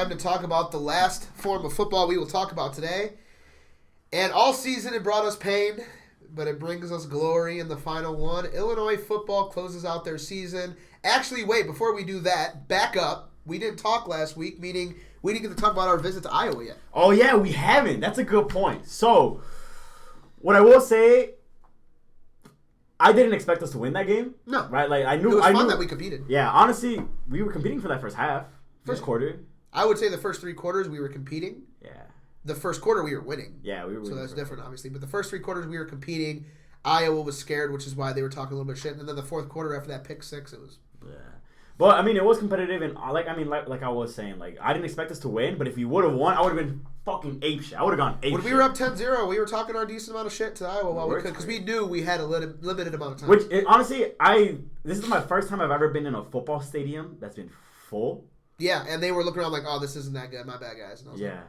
time to talk about the last form of football we will talk about today. And all season it brought us pain, but it brings us glory in the final one. Illinois football closes out their season. Actually, wait, before we do that, back up. We didn't talk last week, meaning we didn't get to talk about our visit to Iowa yet. Oh, yeah, we haven't. That's a good point. So, what I will say, I didn't expect us to win that game. No. Right? Like I knew it was fun that we competed. Yeah, honestly, we were competing for that first quarter. I would say the first 3 quarters we were competing. Yeah. The first quarter we were winning. Yeah, we were winning. So that's different, obviously. But the first 3 quarters we were competing. Iowa was scared, which is why they were talking a little bit of shit. And then the fourth quarter after that pick 6, it was... Yeah. But, I mean, it was competitive. And, like I was saying, like, I didn't expect us to win. But if we would have won, I would have been fucking apeshit. I would have gone apeshit. When we were up 10-0, we were talking our decent amount of shit to Iowa while we could. Because we knew we had a limited amount of time. Which, honestly, this is my first time I've ever been in a football stadium that's been full. Yeah, and they were looking around like, oh, this isn't that good. My bad, guys. And I was like, Yeah.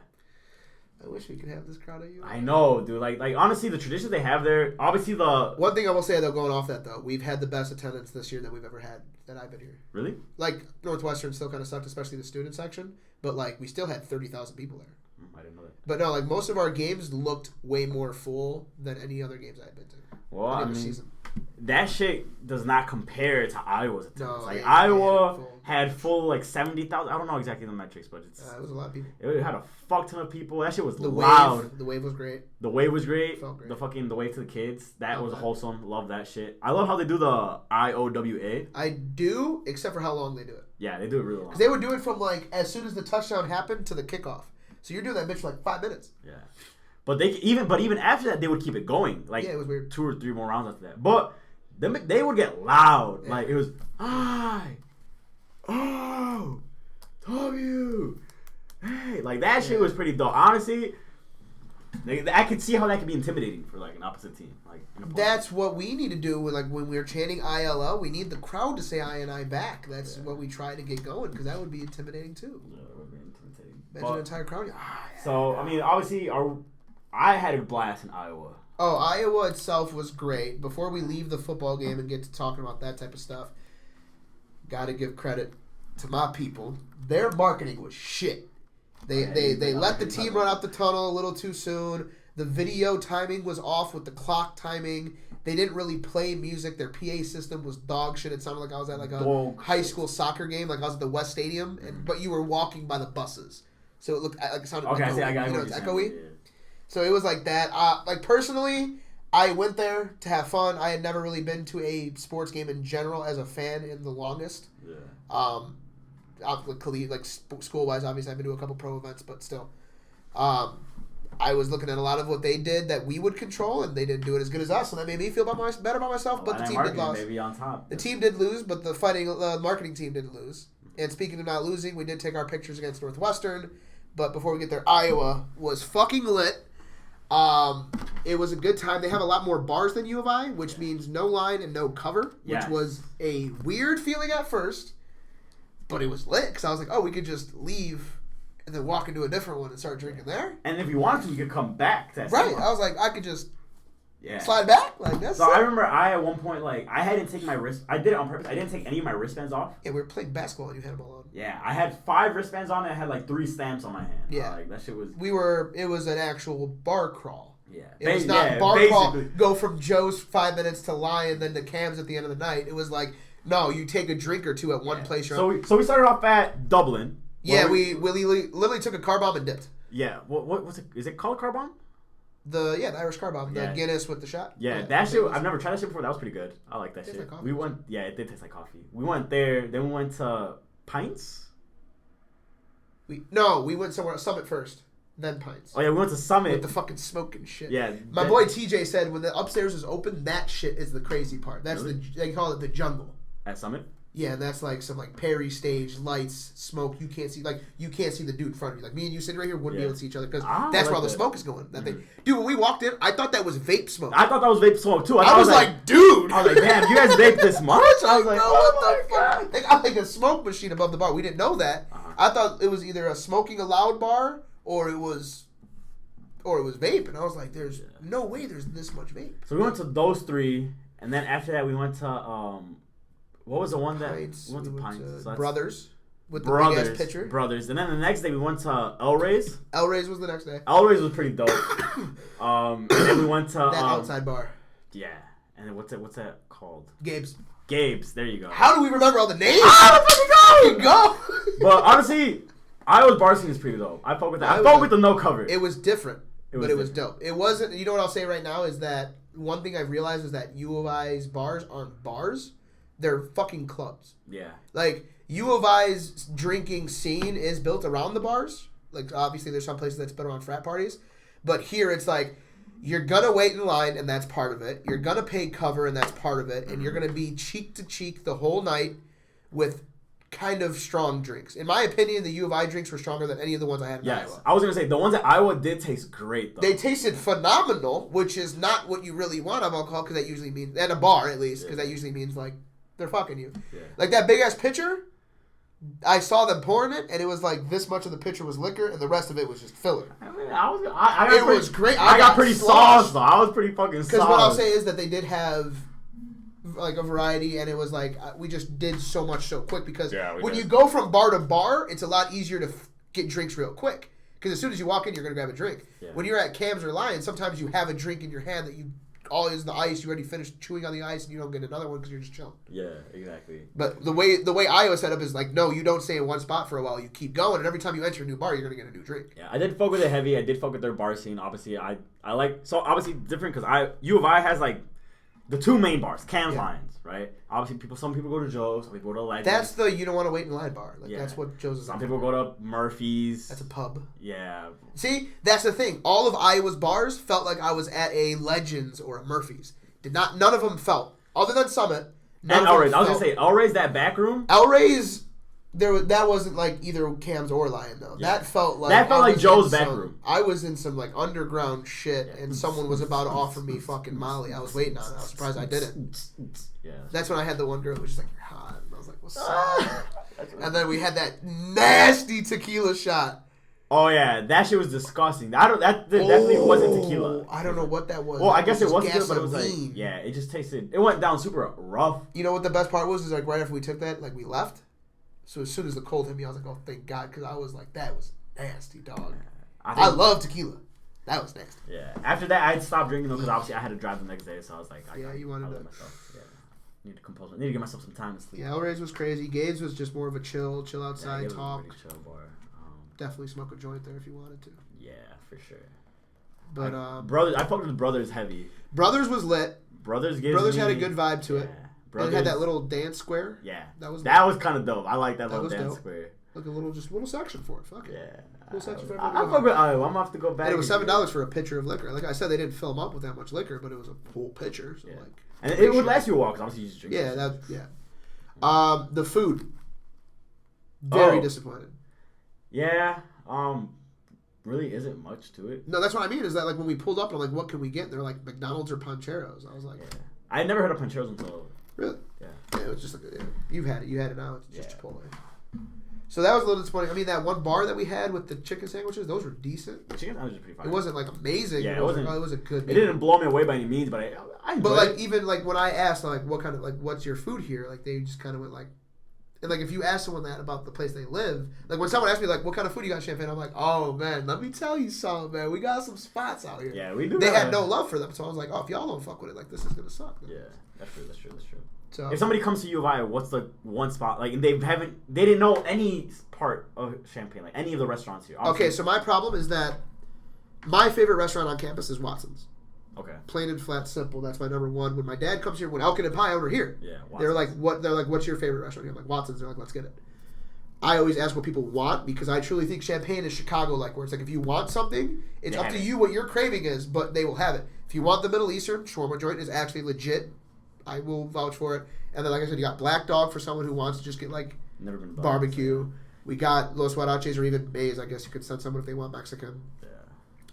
I wish we could have this crowd at you. I know, dude. Like honestly, the traditions they have there, obviously the... One thing I will say, though, going off that, though, we've had the best attendance this year that we've ever had that I've been here. Really? Like, Northwestern still kind of sucked, especially the student section, but, like, we still had 30,000 people there. I didn't know that. But, no, like, most of our games looked way more full than any other games I had been to. Well, I mean, that shit does not compare to Iowa's attendance. No, like, Iowa had full, like, 70,000. I don't know exactly the metrics, but it was a lot of people. It had a fuck ton of people. That shit was loud. The wave was great. The wave was great. Felt great. The wave to the kids. That was wholesome. Love that shit. I love how they do the IOWA. I do, except for how long they do it. Yeah, they do it really long. Because they would do it from, like, as soon as the touchdown happened to the kickoff. So you're doing that bitch for, like, 5 minutes. Yeah. But even after that, they would keep it going. Like, yeah, it was weird. 2 or 3 more rounds after that. But they would get loud. Yeah. Like, it was, W, hey. Like, that shit was pretty dope. Honestly, I could see how that could be intimidating for, like, an opposite team. Like, that's what we need to do. Like, when we're chanting ILL, we need the crowd to say I and I back. That's what we try to get going, because that would be intimidating, too. Yeah, it would be intimidating. Imagine an entire crowd. So, I mean, obviously, I had a blast in Iowa. Oh, Iowa itself was great. Before we leave the football game and get to talking about that type of stuff, got to give credit to my people. Their marketing was shit. They let the team run out the tunnel a little too soon. The video timing was off with the clock timing. They didn't really play music. Their PA system was dog shit. It sounded like I was at like a high school soccer game, like I was at the West Stadium, but you were walking by the buses. So it looked like it sounded echoey. Yeah. So it was like that. Like personally, I went there to have fun. I had never really been to a sports game in general as a fan in the longest. Yeah. Like school wise, obviously I've been to a couple pro events, but still, I was looking at a lot of what they did that we would control, and they didn't do it as good as us. So that made me feel better about myself. But the team did lose. Maybe on top. The team did lose, but the marketing team didn't lose. And speaking of not losing, we did take our pictures against Northwestern. But before we get there, Iowa was fucking lit. It was a good time. They have a lot more bars than U of I, which means no line and no cover, which was a weird feeling at first, but it was lit because I was like, oh, we could just leave and then walk into a different one and start drinking there. And if you wanted to, you could come back to that right. I was like, I could just slide back. Like that's so I remember at one point, like, I hadn't taken my wrist. I did it on purpose. I didn't take any of my wristbands off. Yeah, we were playing basketball and you had them all on. Yeah, I had 5 wristbands on and I had like 3 stamps on my hand. Yeah. Like, that shit was... It was an actual bar crawl. Yeah. It was not bar crawl, go from Joe's 5 minutes to Lion, then to Cam's at the end of the night. It was like, no, you take a drink or two at one place. So we started off at Dublin. Yeah, we literally took a car bomb and dipped. Yeah. What's it? Is it called a car bomb? The Irish car bomb. The Guinness with the shot. Yeah, that shit, I've never tried that shit before. That was pretty good. I like that shit. Like coffee. We went, it did taste like coffee. We went there, then we went to Pints. We went somewhere, Summit first, then Pints. Oh yeah, we went to Summit. With the fucking smoke and shit. Yeah. My boy TJ said when the upstairs is open, that shit is the crazy part. That's they call it the jungle. At Summit? Yeah, and that's like some like Perry stage, lights, smoke. You can't see the dude in front of you. Like me and you sitting right here wouldn't be able to see each other because that's where all the smoke is going. Dude, when we walked in, I thought that was vape smoke. I thought that was vape smoke too. I was like, dude. I was like, damn, you guys vape this much? I was like, what the fuck? They got like a smoke machine above the bar. We didn't know that. I thought it was either a smoking allowed bar or it was vape, and I was like, there's no way there's this much vape. So we went to those 3, and then after that we went to what was the one that Pints. we went to Pints? Brothers. with the big ass pitcher. Brothers. And then the next day we went to El Rey's. El Rey's was the next day. El Rey's was pretty dope. And then we went to that outside bar. Yeah. And then what's that called? Gabe's. There you go. How do we remember all the names? I don't go. But honestly, Iowa's bar scene is pretty dope. I fuck with that. I fuck with the no cover. It was different, but it was dope. It wasn't. You know what I'll say right now is that one thing I've realized is that U of I's bars aren't bars; they're fucking clubs. Yeah. Like U of I's drinking scene is built around the bars. Like obviously, there's some places that's built around frat parties, but here it's like. You're going to wait in line, and that's part of it. You're going to pay cover, and that's part of it. And you're going to be cheek to cheek the whole night with kind of strong drinks. In my opinion, the U of I drinks were stronger than any of the ones I had in Iowa. I was going to say, the ones at Iowa did taste great, though. They tasted phenomenal, which is not what you really want of alcohol, because that usually means, at a bar at least, because that usually means, like, they're fucking you. Yeah. Like, that big-ass pitcher, I saw them pouring it, and it was like this much of the pitcher was liquor, and the rest of it was just filler. I mean, it was great. I got pretty sauced, though. I was pretty fucking sauced. Because what I'll say is that they did have like a variety, and it was like we just did so much so quick because when you go from bar to bar, it's a lot easier to get drinks real quick. Because as soon as you walk in, you're going to grab a drink. Yeah. When you're at Cam's or Lions, sometimes you have a drink in your hand that you all is the ice. You already finished chewing on the ice, and you don't get another one because you're just chilling. Yeah, exactly. But the way Iowa set up is like, no, you don't stay in one spot for a while. You keep going, and every time you enter a new bar, you're gonna get a new drink. Yeah, I did fuck with it heavy. I did fuck with their bar scene. Obviously, I like so obviously different because U of I has like the two main bars, Cam's, Lions, right? Obviously, some people go to Joe's, some people go to Legends. That's the you don't want to wait in line bar. Like that's what Joe's is. Some people go to Murphy's. That's a pub. Yeah. See, that's the thing. All of Iowa's bars felt like I was at a Legends or a Murphy's. None of them felt, other than Summit. And El Rey's. I was gonna say El Rey's, that back room. El Rey's, that wasn't like either Cam's or Lion though. Yeah. That felt like Joe's back room. I was in some like underground shit, and someone was about to offer me fucking Molly. I was waiting on it. I was surprised I didn't. Yeah. That's when I had the one girl who was just like, "You're hot," and I was like, "What's up?" And then we had that nasty tequila shot. Oh yeah, that shit was disgusting. That definitely wasn't tequila. I don't know what that was. Well, I guess it was tequila, but it was like it just tasted. It went down super rough. You know what the best part was? Is like right after we took that, like we left. So as soon as the cold hit me, I was like, "Oh, thank God," because I was like, "That was nasty, dog." I love tequila. That was nasty. Yeah. After that, I had stopped drinking though because obviously I had to drive the next day, so I was like, you wanted to. Myself. Yeah. Need to compose. Need to give myself some time to sleep. Yeah, El Rey's was crazy. Gabe's was just more of a chill outside talk. Was a pretty chill bar. Definitely smoke a joint there if you wanted to. Yeah, for sure. But I fucked with Brothers heavy. Brothers was lit. Brothers had a good vibe to it. Brothers, and it had that little dance square. Yeah, that was kind of dope. I like that little dance square. Like a little section for it. Fuck it. Yeah. Little section for everyone. I'm gonna have to go back. And it was $7 for a pitcher of liquor. Like I said, they didn't fill them up with that much liquor, but it was a whole pitcher. So and it would last you a while because obviously you just drink. Yeah, the food. Very disappointed. Yeah, really isn't much to it. No, that's what I mean. Is that like when we pulled up, I'm like, what can we get? And they're like McDonald's or Pancheros. I was like, I had never heard of Pancheros until. Really? Yeah. It was just like you've had it. You had it now. It's just Chipotle. So that was a little disappointing. I mean, that one bar that we had with the chicken sandwiches, those were decent. The chicken sandwiches were pretty fine. It wasn't like amazing. Yeah, it wasn't. It was a good. It didn't blow me away by any means, but I enjoyed But like it. even like when I asked like what kind of like what's your food here, like they just kind of went like. And, like, if you ask someone that about the place they live, like, when someone asks me, like, what kind of food you got in Champaign, I'm like, oh, man, let me tell you something, man. We got some spots out here. Yeah, we do. They had no love for them, so I was like, oh, if y'all don't fuck with it, like, this is going to suck. Yeah, that's true. So, if somebody comes to U of I, what's the one spot? Like, they didn't know any part of Champaign, like, any of the restaurants here. Obviously. Okay, so my problem is that my favorite restaurant on campus is Watson's. Okay. Plain and flat, simple. That's my number one. When my dad comes here, when Elkin and Pie over here, Watson's. They're like, what? They're like, what's your favorite restaurant? I'm like, Watson's. They're like, let's get it. I always ask what people want because I truly think Champaign is Chicago-like, where it's like if you want something, it's up to you what your craving is, but they will have it. If you want the Middle Eastern, shawarma joint is actually legit. I will vouch for it. And then, like I said, you got Black Dog for someone who wants to just get like barbecue. We got Los Huaraches or even Mays. I guess you could send someone if they want Mexican. Yeah.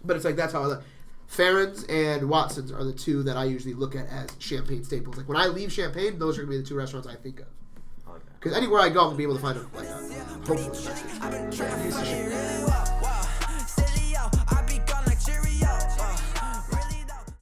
But it's like that's how I look. Farron's and Watson's are the two that I usually look at as Champaign staples. Like when I leave Champaign, those are going to be the two restaurants I think of. Because anywhere I go, I'm going to be able to find a hopefully.